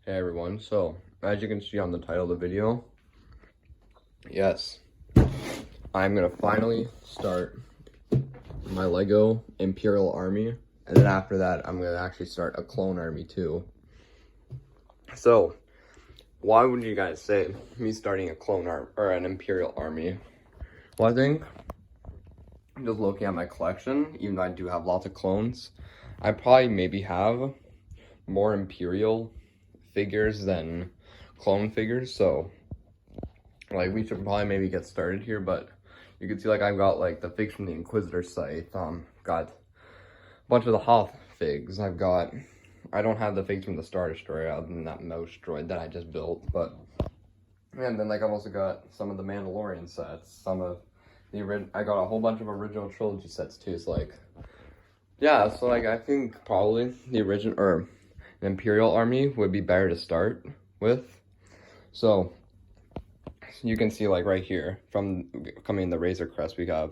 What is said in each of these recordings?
Hey everyone, so as you can see on the title of the video, yes, I'm gonna finally start my Lego Imperial army, and then after that I'm gonna actually start a clone army too. So, why would you guys say me starting a clone army or an Imperial army? Well, I think just looking at my collection, even though I do have lots of clones, I probably maybe have more Imperial figures than clone figures, so like we should probably maybe get started here. But you can see like I've got like the figs from the Inquisitor site, got a bunch of the Hoth figs. I don't have the figs from the Star Destroyer other than that mouse droid that I just built, but and then like I've also got some of the Mandalorian sets, some of the I got a whole bunch of original trilogy sets too. So like yeah, so like I think probably the original or an Imperial army would be better to start with. So you can see like right here from coming in the Razor Crest, we have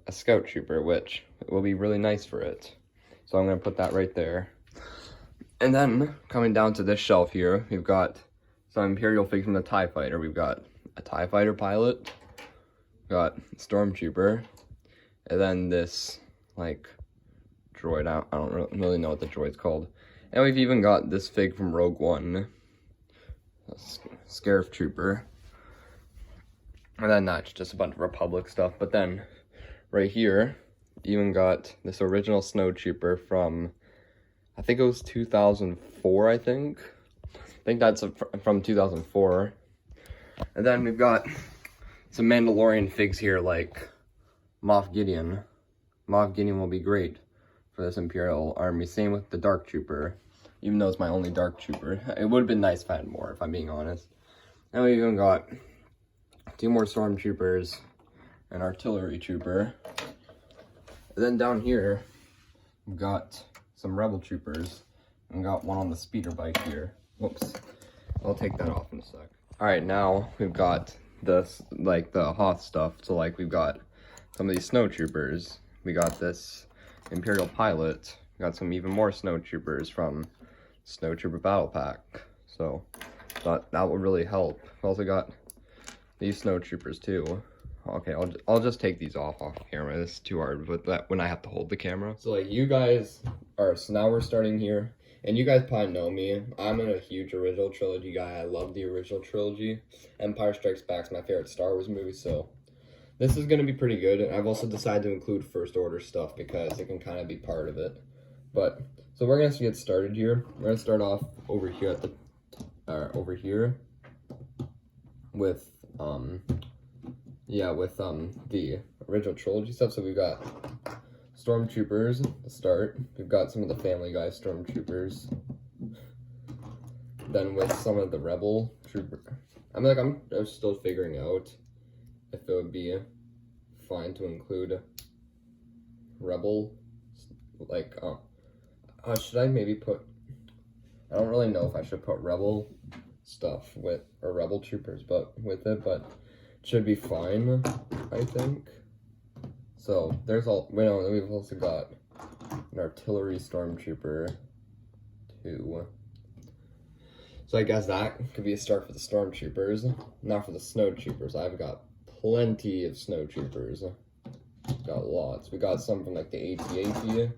a Scout Trooper, which will be really nice for it. So I'm gonna put that right there. And then coming down to this shelf here, we've got some Imperial figs from the TIE Fighter. We've got a TIE Fighter pilot, got Stormtrooper, and then this like droid. I don't really know what the droid's called. And we've even got this fig from Rogue One, a Scarif Trooper. And then that's just a bunch of Republic stuff. But then right here, even got this original Snow Trooper from, I think it was 2004, I think that's from 2004. And then we've got some Mandalorian figs here, like Moff Gideon. Moff Gideon will be great for this Imperial army. Same with the Dark Trooper, even though it's my only Dark Trooper. It would have been nice if I had more, if I'm being honest. And we even got 2 more Stormtroopers, an Artillery Trooper. And then down here, we've got some Rebel Troopers, and we got one on the speeder bike here. Whoops, I'll take that off in a sec. All right, now we've got this, like the Hoth stuff. So like we've got some of these Snow Troopers. We got this Imperial pilot. We got some even more Snow Troopers from Snow Trooper Battle Pack. So thought that would really help. We also got these Snow Troopers too. Okay, I'll just take these off camera. This is too hard with that when I have to hold the camera. So like you guys are, so now we're starting here, and you guys probably know me. I'm a huge original trilogy guy. I love the original trilogy. Empire Strikes Back's my favorite Star Wars movie, so this is gonna be pretty good. And I've also decided to include First Order stuff because it can kind of be part of it. But so we're gonna get started here. We're gonna start off over here at the over here with the original trilogy stuff. So we've got Stormtroopers to start. We've got some of the Family Guy Stormtroopers. Then with some of the Rebel Trooper. I'm still figuring out if it would be fine to include Rebel, like, should I maybe put, I don't really know if I should put Rebel stuff with, or Rebel Troopers, but with it, but it should be fine, I think. So there's we've also got an Artillery Stormtrooper too. So I guess that could be a start for the Stormtroopers. Now for the Snow Troopers, I've got plenty of Snow Troopers. Got lots. We got some from like the AT-AT.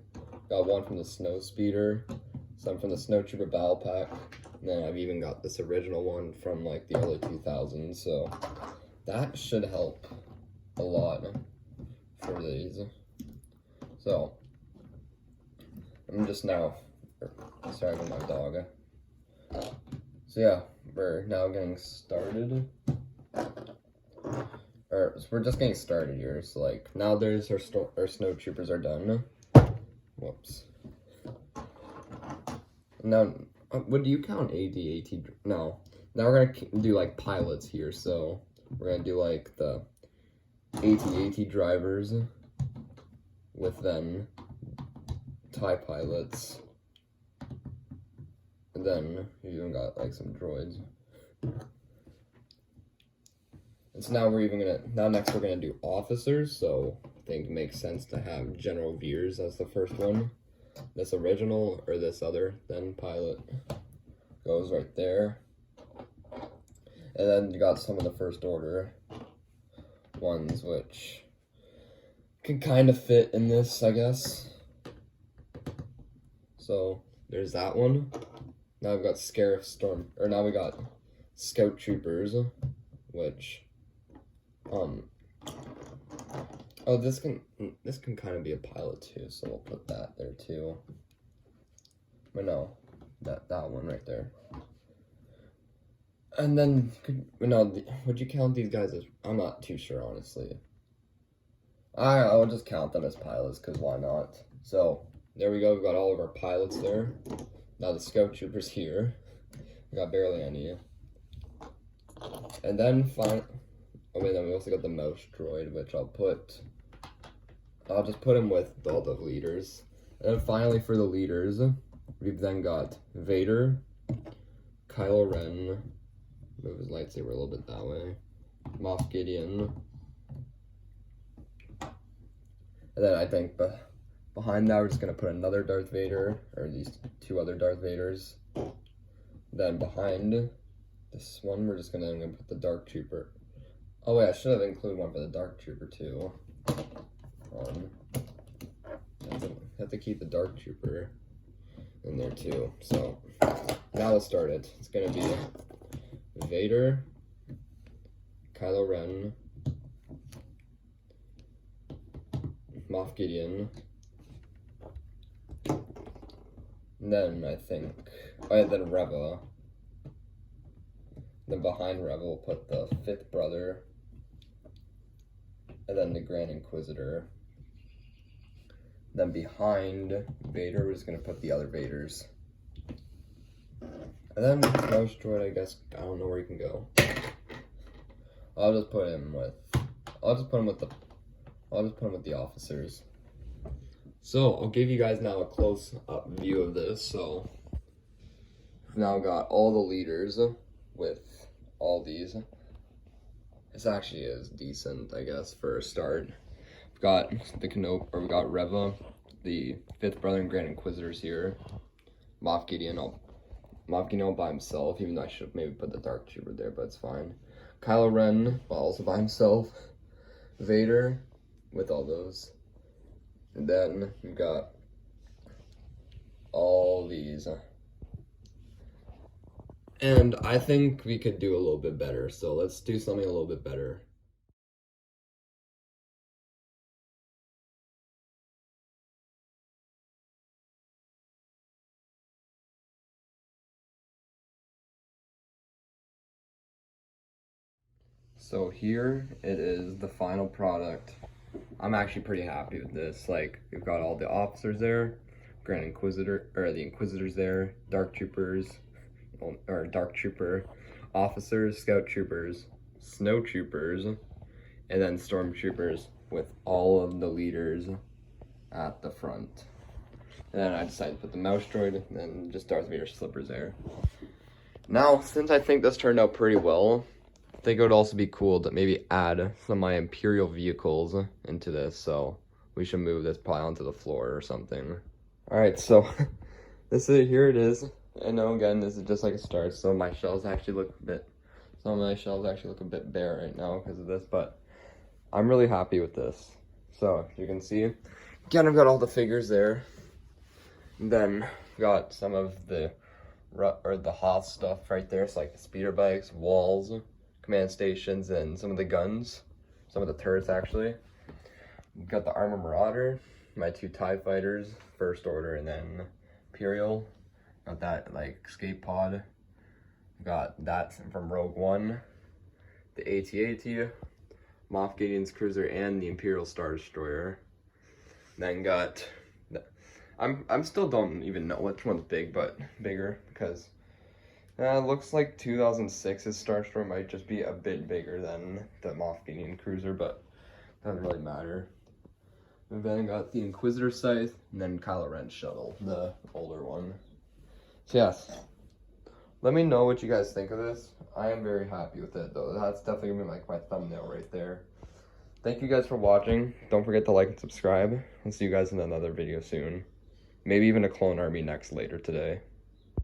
Got one from the Snow Speeder. Some from the Snow Trooper Battle Pack. And then I've even got this original one from like the early 2000s. So that should help a lot for these. So I'm just now, sorry about my dog. So yeah, we're now getting started. So we're just getting started here. So like now there's our Snow Troopers are done. Whoops. Now, what do you count AT-AT? No. Now we're gonna do like pilots here. So we're gonna do like the AT-AT drivers with then TIE pilots. And then you even got like some droids. And so now next we're gonna do officers, so I think it makes sense to have General Veers as the first one. This original or this other, then pilot. goes right there. And then you got some of the First Order ones, which can kind of fit in this, I guess. So there's that one. Now we've got now we got Scout Troopers, which, oh, this can kind of be a pilot too, so we'll put that there too. But no, that one right there. And then, would you count these guys as, I'm not too sure, honestly. I'll just count them as pilots, because why not? So, there we go, we've got all of our pilots there. Now the Scout Troopers here. We got barely any. And then, then we also got the mouse droid, which I'll just put him with all the leaders. And then finally for the leaders, we've then got Vader, Kylo Ren, move his lightsaber a little bit that way, Moff Gideon, and then I think behind that we're just going to put another Darth Vader, or at least 2 other Darth Vaders. Then behind this one we're just going to put the Dark Trooper. Oh wait, I should have included one for the Dark Trooper too. Have to keep the Dark Trooper in there too. So now let's start it. It's going to be Vader, Kylo Ren, Moff Gideon, and then I think, then Reva. Then behind Reva we'll put the 5th brother, and then the Grand Inquisitor. Then behind Vader we're just going to put the other Vaders. And then mouse droid, I guess, I don't know where he can go. I'll just put him with the officers. So I'll give you guys now a close-up view of this. So we've now got all the leaders with all these. This actually is decent, I guess, for a start. We've got we've got Reva, the 5th brother and Grand Inquisitors here. Moff Gideon by himself, even though I should have maybe put the Dark Trooper there, but it's fine. Kylo Ren, also by himself. Vader, with all those. And then we've got all these. And I think we could do a little bit better, so let's do something a little bit better. So here it is, the final product. I'm actually pretty happy with this. Like, we've got all the officers there, the Inquisitors there, Dark Troopers, or Dark Trooper, officers, Scout Troopers, Snow Troopers, and then Stormtroopers with all of the leaders at the front. And then I decided to put the mouse droid and then just Darth Vader's slippers there. Now, since I think this turned out pretty well, I think it would also be cool to maybe add some of my Imperial vehicles into this, so we should move this probably onto the floor or something. Alright, so here it is. I know, again, this is just like a start, so some of my shelves actually look a bit bare right now because of this, but I'm really happy with this. So, as you can see, again, I've got all the figures there. And then, got some of the Hoth stuff right there, so like the speeder bikes, walls, command stations, and some of the guns, some of the turrets actually. We've got the Armor Marauder, my 2 TIE fighters, First Order, and then Imperial. Got that like escape pod. Got that from Rogue One, the AT-AT, Moff Gideon's cruiser, and the Imperial Star Destroyer. Then got I'm still don't even know which one's bigger because it looks like 2006's Star Destroyer might just be a bit bigger than the Moff Gideon cruiser, but doesn't really matter. And then got the Inquisitor Scythe, and then Kylo Ren's shuttle, the older one. So yes, let me know what you guys think of this. I am very happy with it though. That's definitely gonna be like my thumbnail right there. Thank you guys for watching. Don't forget to like and subscribe. I'll see you guys in another video soon. Maybe even a clone army later today.